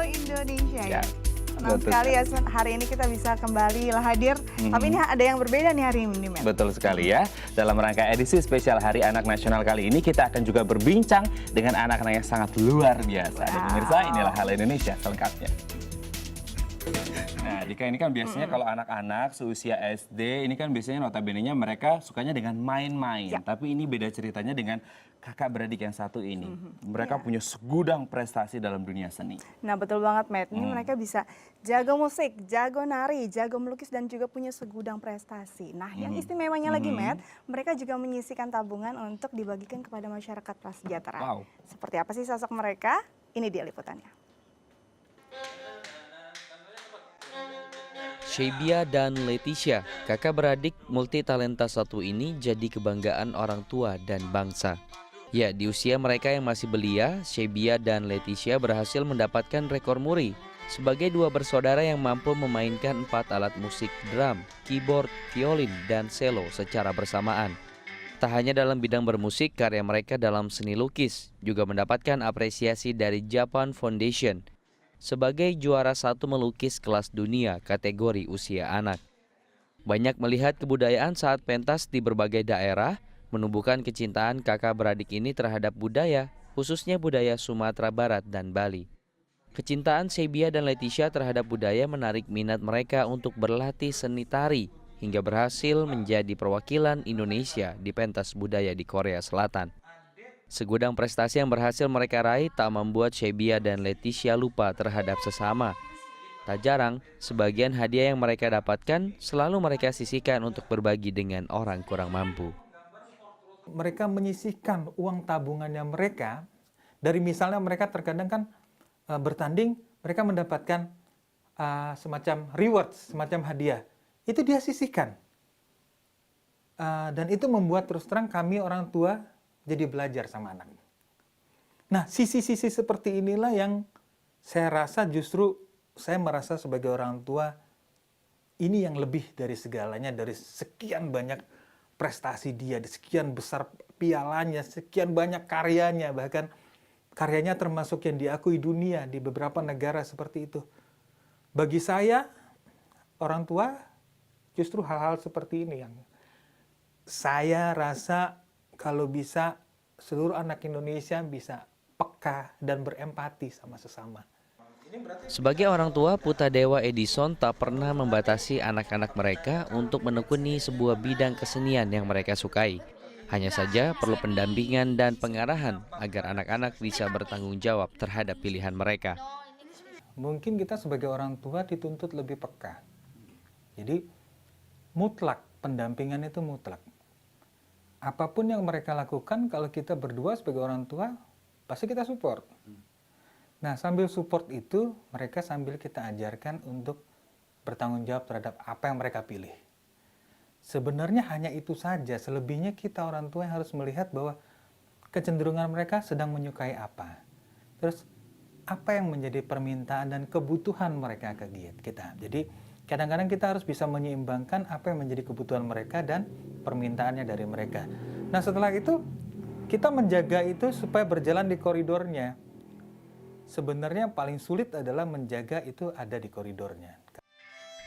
Indonesia ya. Ya, Senang betul sekali ya hari ini kita bisa kembali hadir. Tapi ini ada yang berbeda nih hari ini, Matt. Betul sekali ya. Dalam rangka edisi spesial Hari Anak Nasional kali ini, kita akan juga berbincang dengan anak-anak yang sangat luar biasa. Dan pemirsa, inilah Halo Indonesia selengkapnya. Nah, Dika, ini kan biasanya kalau anak-anak seusia SD, ini kan biasanya notabene-nya mereka sukanya dengan main-main. Ya. Tapi ini beda ceritanya dengan kakak beradik yang satu ini. Mereka punya segudang prestasi dalam dunia seni. Nah betul banget, Matt. Ini mereka bisa jago musik, jago nari, jago melukis, dan juga punya segudang prestasi. Nah yang istimewanya lagi, Matt, mereka juga menyisikan tabungan untuk dibagikan kepada masyarakat prasejahtera. Wow. Seperti apa sih sosok mereka? Ini dia liputannya. Sheibia dan Leticia, kakak beradik multitalenta satu ini jadi kebanggaan orang tua dan bangsa. Ya, di usia mereka yang masih belia, Sheibia dan Leticia berhasil mendapatkan rekor muri sebagai dua bersaudara yang mampu memainkan 4 alat musik drum, keyboard, violin, dan cello secara bersamaan. Tak hanya dalam bidang bermusik, karya mereka dalam seni lukis juga mendapatkan apresiasi dari Japan Foundation sebagai juara 1 melukis kelas dunia kategori usia anak. Banyak melihat kebudayaan saat pentas di berbagai daerah, menumbuhkan kecintaan kakak beradik ini terhadap budaya, khususnya budaya Sumatera Barat dan Bali. Kecintaan Sheibia dan Leticia terhadap budaya menarik minat mereka untuk berlatih seni tari, hingga berhasil menjadi perwakilan Indonesia di pentas budaya di Korea Selatan. Segudang prestasi yang berhasil mereka raih tak membuat Sheibia dan Leticia lupa terhadap sesama. Tak jarang, sebagian hadiah yang mereka dapatkan selalu mereka sisihkan untuk berbagi dengan orang kurang mampu. Mereka menyisihkan uang tabungannya mereka, dari misalnya mereka terkadang kan bertanding, mereka mendapatkan semacam reward, semacam hadiah. Itu dia sisihkan. Dan itu membuat terus terang kami orang tua jadi belajar sama anak. Nah, sisi-sisi seperti inilah yang saya rasa justru saya merasa sebagai orang tua ini yang lebih dari segalanya, dari sekian banyak prestasi dia, sekian besar pialanya, sekian banyak karyanya, bahkan karyanya termasuk yang diakui dunia di beberapa negara seperti itu. Bagi saya, orang tua, justru hal-hal seperti ini yang saya rasa kalau bisa seluruh anak Indonesia bisa peka dan berempati sama sesama. Sebagai orang tua, Puta Dewa Edison tak pernah membatasi anak-anak mereka untuk menekuni sebuah bidang kesenian yang mereka sukai. Hanya saja perlu pendampingan dan pengarahan agar anak-anak bisa bertanggung jawab terhadap pilihan mereka. Mungkin kita sebagai orang tua dituntut lebih peka. Jadi mutlak, pendampingan itu mutlak. Apapun yang mereka lakukan, kalau kita berdua sebagai orang tua, pasti kita support. Nah, sambil support itu, mereka sambil kita ajarkan untuk bertanggung jawab terhadap apa yang mereka pilih. Sebenarnya hanya itu saja, selebihnya kita orang tua yang harus melihat bahwa kecenderungan mereka sedang menyukai apa. Terus, apa yang menjadi permintaan dan kebutuhan mereka ke kita. Jadi, kadang-kadang kita harus bisa menyeimbangkan apa yang menjadi kebutuhan mereka dan permintaannya dari mereka. Nah, setelah itu kita menjaga itu supaya berjalan di koridornya. Sebenarnya yang paling sulit adalah menjaga itu ada di koridornya.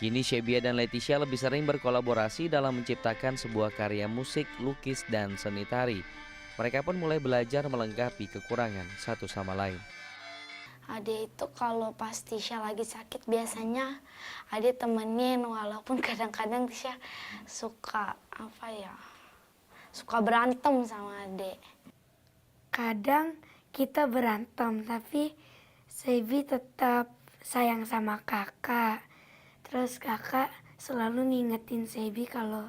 Kini Sheibia dan Leticia lebih sering berkolaborasi dalam menciptakan sebuah karya musik, lukis, dan seni tari. Mereka pun mulai belajar melengkapi kekurangan satu sama lain. Ade itu kalau pas Tisha lagi sakit biasanya Ade temenin, walaupun kadang-kadang Tisha suka suka berantem sama Ade. Kadang kita berantem, tapi Sheibia tetap sayang sama kakak. Terus kakak selalu ngingetin Sheibia kalau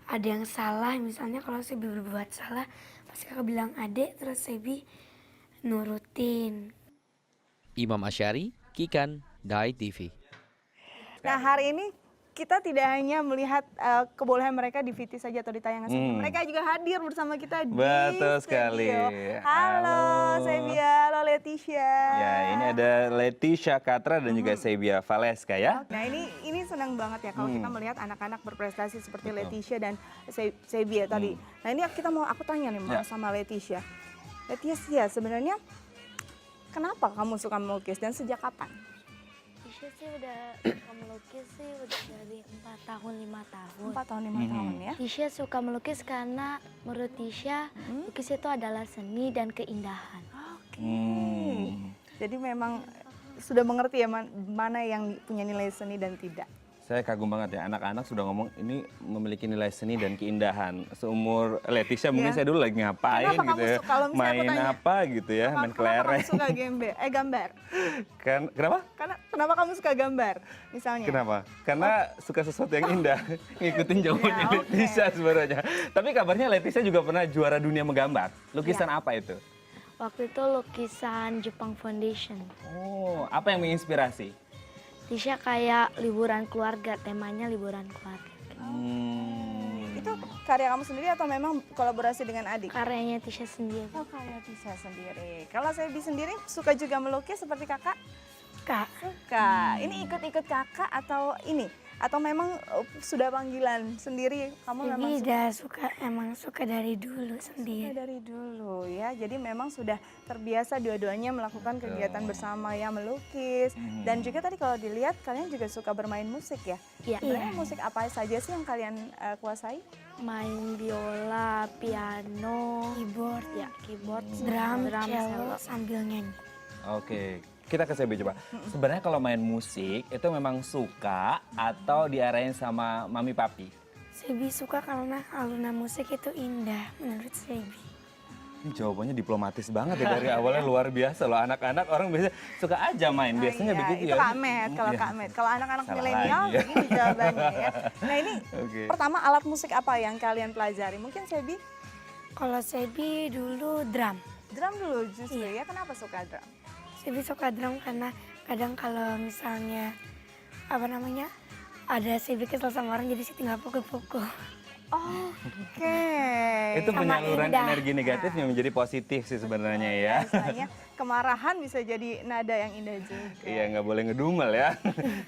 ada yang salah. Misalnya kalau Sheibia berbuat salah, pasti kakak bilang Ade, terus Sheibia nurutin. Imam Asyari, Kikan, Dai TV. Nah hari ini kita tidak hanya melihat kebolehan mereka di VT saja atau di tayangan saja. Mereka juga hadir bersama kita di Betul sekali. studio. Halo Sheibia, halo Leticia. Ya, ini ada Leticia Katra dan juga Sheibia Valeska ya. Nah ini senang banget ya kalau kita melihat anak-anak berprestasi seperti Leticia dan Sheibia tadi. Nah ini aku tanya nih sama Leticia. Leticia sebenarnya Kenapa kamu suka melukis dan sejak kapan? Tisha sih udah suka melukis sih udah dari 4 tahun 5 tahun. 4 tahun 5 tahun ya. Tisha suka melukis karena menurut Tisha lukis itu adalah seni dan keindahan. Jadi memang sudah mengerti ya mana yang punya nilai seni dan tidak. Saya kagum banget ya, anak-anak sudah ngomong ini memiliki nilai seni dan keindahan. Seumur Leticia mungkin saya dulu lagi ngapain Kenapa gitu kamu ya, suka? Kalau misalnya aku main tanya, apa gitu ya, main Kenapa kelereng. kamu suka gambar? Kenapa? Kenapa kamu suka gambar? Misalnya. Kenapa? Karena suka sesuatu yang indah. Ngikutin jawabannya Ya, oke. Leticia sebenarnya. Tapi kabarnya Leticia juga pernah juara dunia menggambar. Lukisan apa itu? Waktu itu lukisan Jepang Foundation. Oh, apa yang menginspirasi? Tisha kayak liburan keluarga, temanya liburan keluarga. Itu karya kamu sendiri atau memang kolaborasi dengan adik? Karyanya Tisha sendiri. Oh, karya Tisha sendiri. Kalau Sebi sendiri suka juga melukis seperti kakak? Kak, Suka. Ini ikut-ikut kakak atau ini? Atau memang sudah panggilan sendiri? Kamu memang Sebi suka? udah suka, emang suka dari dulu Ya, sendiri. dari dulu ya, jadi memang sudah terbiasa dua-duanya melakukan kegiatan bersama ya, melukis. Dan juga tadi kalau dilihat kalian juga suka bermain musik ya? Iya. Sebenarnya musik apa saja sih yang kalian kuasai? Main biola, piano, Keyboard, ya keyboard, drum, cello, cello. sambil nyanyi. Oke, kita ke CB coba. Sebenarnya kalau main musik itu memang suka atau diarahin sama mami papi? Sebi suka karena alunan musik itu indah menurut Sebi. Ini jawabannya diplomatis banget ya dari awalnya, luar biasa loh. Anak-anak orang biasanya suka aja main, biasanya Iya, begitu itu ya. Kak Met, kalau Iya. Kak Met. Kalau anak-anak Salah milenial lagi ya. begini jawabannya ya. Nah ini Oke. pertama alat musik apa yang kalian pelajari? Mungkin Sebi Kalau Sebi dulu drum. drum dulu justru ya, kenapa suka drum? Sebi suka drum karena kadang kalau misalnya ada Sebi kesel sama orang jadi sih tinggal pukul-pukul. Oke. Itu Sama penyaluran indah. energi negatif yang menjadi positif sih sebenarnya ya. Istilahnya kemarahan bisa jadi nada yang indah juga. Iya, nggak boleh ngedumel ya.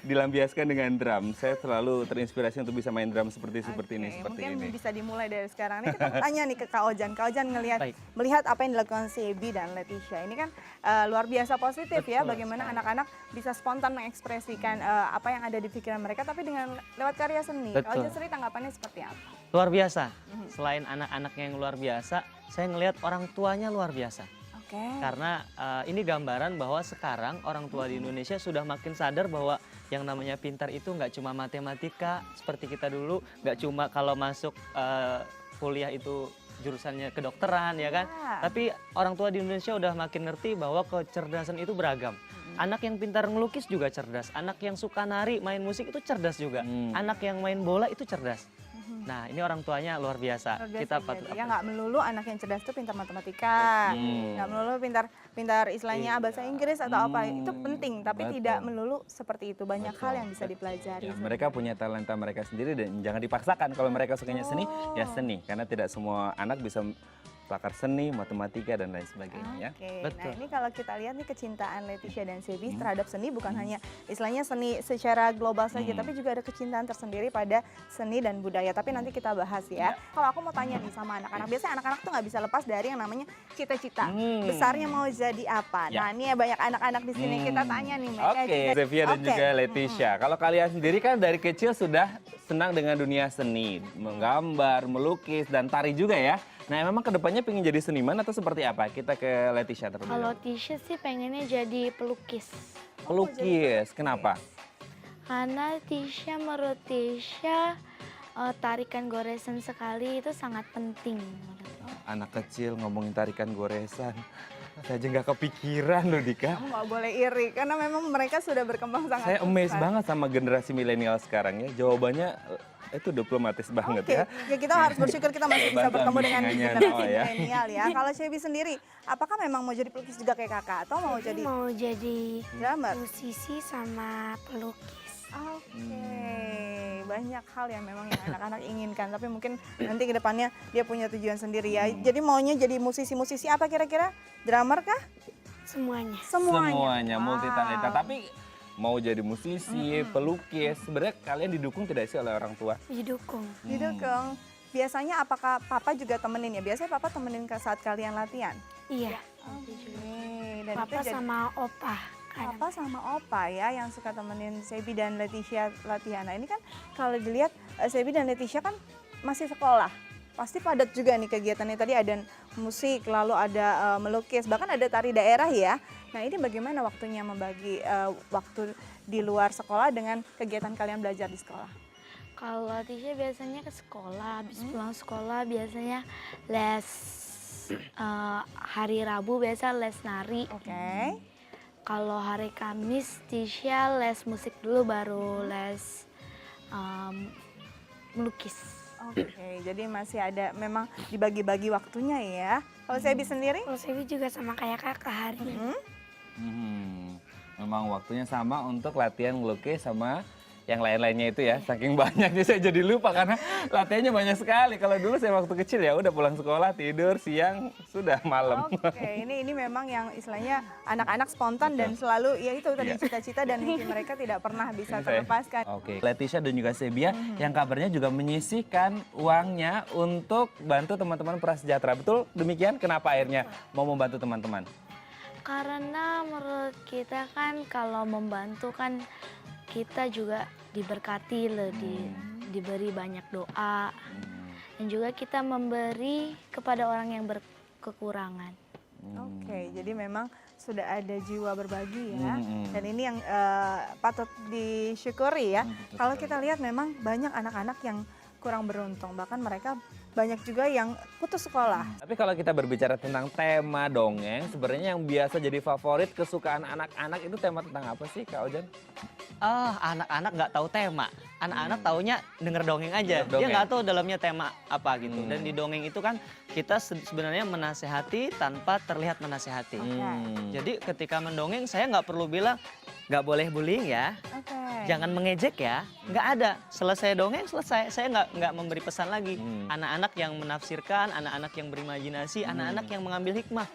Dilampiaskan dengan drum. Saya selalu terinspirasi untuk bisa main drum seperti ini, Oke, seperti mungkin ini. bisa dimulai dari sekarang. Ini kita tanya nih ke Kak Ojan. Kak Ojan Baik. melihat apa yang dilakukan Sebi dan Leticia. Ini kan luar biasa positif ya. Bagaimana anak-anak bisa spontan mengekspresikan apa yang ada di pikiran mereka, tapi dengan lewat karya seni. Kak Betul. Ojan sendiri tanggapannya seperti apa? Luar biasa. Selain anak-anaknya yang luar biasa, saya ngelihat orang tuanya luar biasa. Oke. Karena ini gambaran bahwa sekarang orang tua di Indonesia sudah makin sadar bahwa yang namanya pintar itu nggak cuma matematika seperti kita dulu, nggak cuma kalau masuk kuliah itu jurusannya kedokteran ya kan. Ya. Tapi orang tua di Indonesia udah makin ngerti bahwa kecerdasan itu beragam. Anak yang pintar ngelukis juga cerdas, anak yang suka nari, main musik itu cerdas juga, anak yang main bola itu cerdas. Nah ini orang tuanya luar biasa. Luar biasa Kita jadi. patut Ya nggak melulu anak yang cerdas itu pintar matematika, nggak melulu pintar istilahnya bahasa Inggris atau apa, itu penting, tapi Betul. tidak melulu seperti itu, banyak hal yang bisa dipelajari. Ya, mereka punya talenta mereka sendiri dan jangan dipaksakan. Kalau mereka sukanya seni, ya seni. Karena tidak semua anak bisa pakar seni, matematika dan lain sebagainya ya. Oke, Betul. nah ini kalau kita lihat nih kecintaan Leticia dan Sebi terhadap seni bukan hanya istilahnya seni secara global saja, tapi juga ada kecintaan tersendiri pada seni dan budaya. Tapi nanti kita bahas ya. Kalau aku mau tanya nih sama anak-anak, biasanya anak-anak tuh nggak bisa lepas dari yang namanya cita-cita. Besarnya mau jadi apa? Ya. Nah ini ya banyak anak-anak di sini, kita tanya nih. mereka Oke, cita- Zevia dan Oke. juga Leticia. Kalau kalian sendiri kan dari kecil sudah senang dengan dunia seni, menggambar, melukis, dan tari juga ya. Nah, memang kedepannya pengen jadi seniman atau seperti apa? Kita ke Leticia terlebih Kalau dahulu. Tisha sih pengennya jadi pelukis. Pelukis, kenapa? Karena Tisha menurut Tisha tarikan goresan sekali itu sangat penting. Anak kecil ngomongin tarikan goresan. Saya aja nggak kepikiran loh, Dika. Kamu nggak boleh iri, karena memang mereka sudah berkembang sangat Saya amazed pesat. banget sama generasi milenial sekarang ya. Jawabannya itu diplomatis banget Oke, ya. ya kita harus bersyukur kita masih bisa Bantu bertemu dengan ambisinya generasi Noah ya. milenial ya. Kalau Cebi sendiri, apakah memang mau jadi pelukis juga kayak kakak atau mau jadi Mau jadi drummer? musisi sama pelukis. Oke, banyak hal yang memang yang anak-anak inginkan, tapi mungkin nanti ke depannya dia punya tujuan sendiri ya. Jadi maunya jadi musisi-musisi apa kira-kira? Drummer kah? Semuanya. Semuanya Wow. multi talenta. Tapi mau jadi musisi, pelukis, sebenarnya kalian didukung tidak sih oleh orang tua? Didukung. Didukung. Biasanya apakah papa juga temenin ya? Biasanya papa temenin saat kalian latihan? Iya. Oke. dan Papa itu jadi sama Opa. kadang. Papa sama Opa ya yang suka temenin Sebi dan Leticia latihan. Nah ini kan kalau dilihat Sebi dan Leticia kan masih sekolah. Pasti padat juga nih kegiatannya, tadi ada musik, lalu ada melukis, bahkan ada tari daerah ya. Nah ini bagaimana waktunya membagi waktu di luar sekolah dengan kegiatan kalian belajar di sekolah? Kalau Tisha biasanya ke sekolah, habis pulang sekolah biasanya les hari Rabu biasa les nari. Oke. Kalau hari Kamis Tisha les musik dulu baru les melukis. Oke, jadi masih ada memang dibagi-bagi waktunya ya. Kalau Sebi sendiri? Kalau Sevi juga sama kayak kakak hari. Memang waktunya sama untuk latihan ngelukis sama yang lain-lainnya itu ya. Saking banyaknya saya jadi lupa karena latihannya banyak sekali. Kalau dulu saya waktu kecil ya udah pulang sekolah, tidur, siang, sudah malam. Oke, ini memang yang istilahnya anak-anak spontan dan selalu ya itu tadi cita-cita dan mimpi mereka tidak pernah bisa terlepaskan. Oke, Leticia dan juga Sebia yang kabarnya juga menyisihkan uangnya untuk bantu teman-teman prasejahtera. Betul demikian? Kenapa akhirnya mau membantu teman-teman? Karena menurut kita kan kalau membantu kan kita juga diberkati diberi banyak doa dan juga kita memberi kepada orang yang berkekurangan. Oke, jadi memang sudah ada jiwa berbagi ya. Dan ini yang patut disyukuri ya. Kalau kita lihat memang banyak anak-anak yang kurang beruntung, bahkan mereka banyak juga yang putus sekolah. Tapi kalau kita berbicara tentang tema dongeng, sebenarnya yang biasa jadi favorit kesukaan anak-anak itu tema tentang apa sih, Kak Ojan? Anak-anak nggak tahu tema. Anak-anak taunya denger dongeng aja. Denger dongeng. Dia nggak tahu dalamnya tema apa gitu. Dan di dongeng itu kan kita sebenarnya menasehati tanpa terlihat menasehati. Jadi ketika mendongeng saya nggak perlu bilang nggak boleh bullying ya, Oke. jangan mengejek ya. Nggak ada. Selesai dongeng selesai. Saya nggak memberi pesan lagi. Anak-anak yang menafsirkan, anak-anak yang berimajinasi, anak-anak yang mengambil hikmah.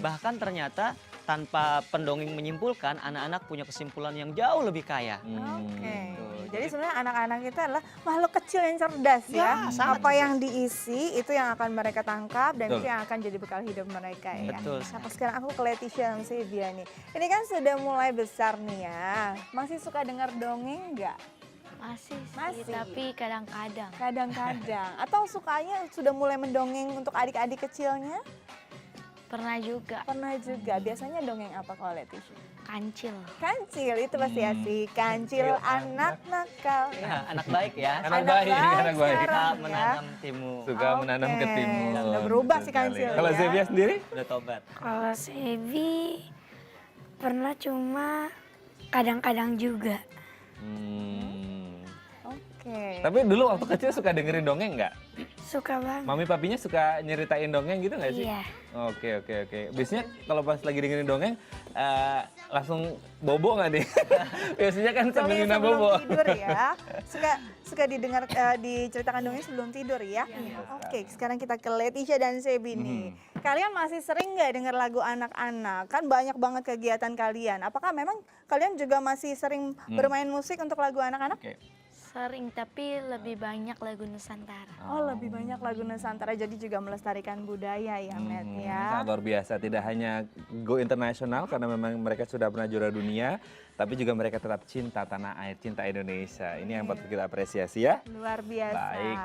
Bahkan ternyata tanpa pendongeng menyimpulkan, anak-anak punya kesimpulan yang jauh lebih kaya. Oke. Jadi sebenarnya anak-anak kita adalah makhluk kecil yang cerdas ya. sangat Apa yang diisi itu yang akan mereka tangkap dan Betul. itu yang akan jadi bekal hidup mereka ya. Betul. Nah, sekarang aku ke Leticia dan Sebia nih. Ini kan sudah mulai besar nih ya. Masih suka dengar dongeng nggak? Masih sih, Masih. tapi kadang-kadang. Kadang-kadang. Atau sukanya sudah mulai mendongeng untuk adik-adik kecilnya? Pernah juga Pernah juga. Biasanya dongeng apa kalau Leticia? kancil. Kancil itu pasti asik. Kancil anak nakal. Anak baik ya. Anak baik, anak baik. Kita sekarang ya. menanam timu. Suka menanam ke Oke. timun. Udah berubah Betul si Kancil sekali. Kalau ya. Sebia sendiri? Udah tobat. Kalau Sevi pernah cuma kadang-kadang juga. Oke. Tapi dulu waktu kecil suka dengerin dongeng nggak? Suka banget. Mami papinya suka nyeritain dongeng gitu nggak sih? Iya. Oke. Biasanya kalau pas lagi dengerin dongeng, langsung bobo nggak nih? Biasanya kan sambil Dongeng nginap sebelum bobo. tidur ya. Suka didengar diceritakan dongeng sebelum tidur ya. Oke, sekarang kita ke Leticia dan Sebi nih. Kalian masih sering nggak dengar lagu anak-anak? Kan banyak banget kegiatan kalian. Apakah memang kalian juga masih sering bermain musik untuk lagu anak-anak? Oke. Sering, tapi lebih banyak lagu Nusantara. Oh, lebih banyak lagu Nusantara, jadi juga melestarikan budaya ya, Matt ya. Sangat luar biasa, tidak hanya go internasional karena memang mereka sudah pernah juara dunia, tapi juga mereka tetap cinta tanah air, cinta Indonesia. Ini yang patut kita apresiasi ya. Luar biasa. Baik.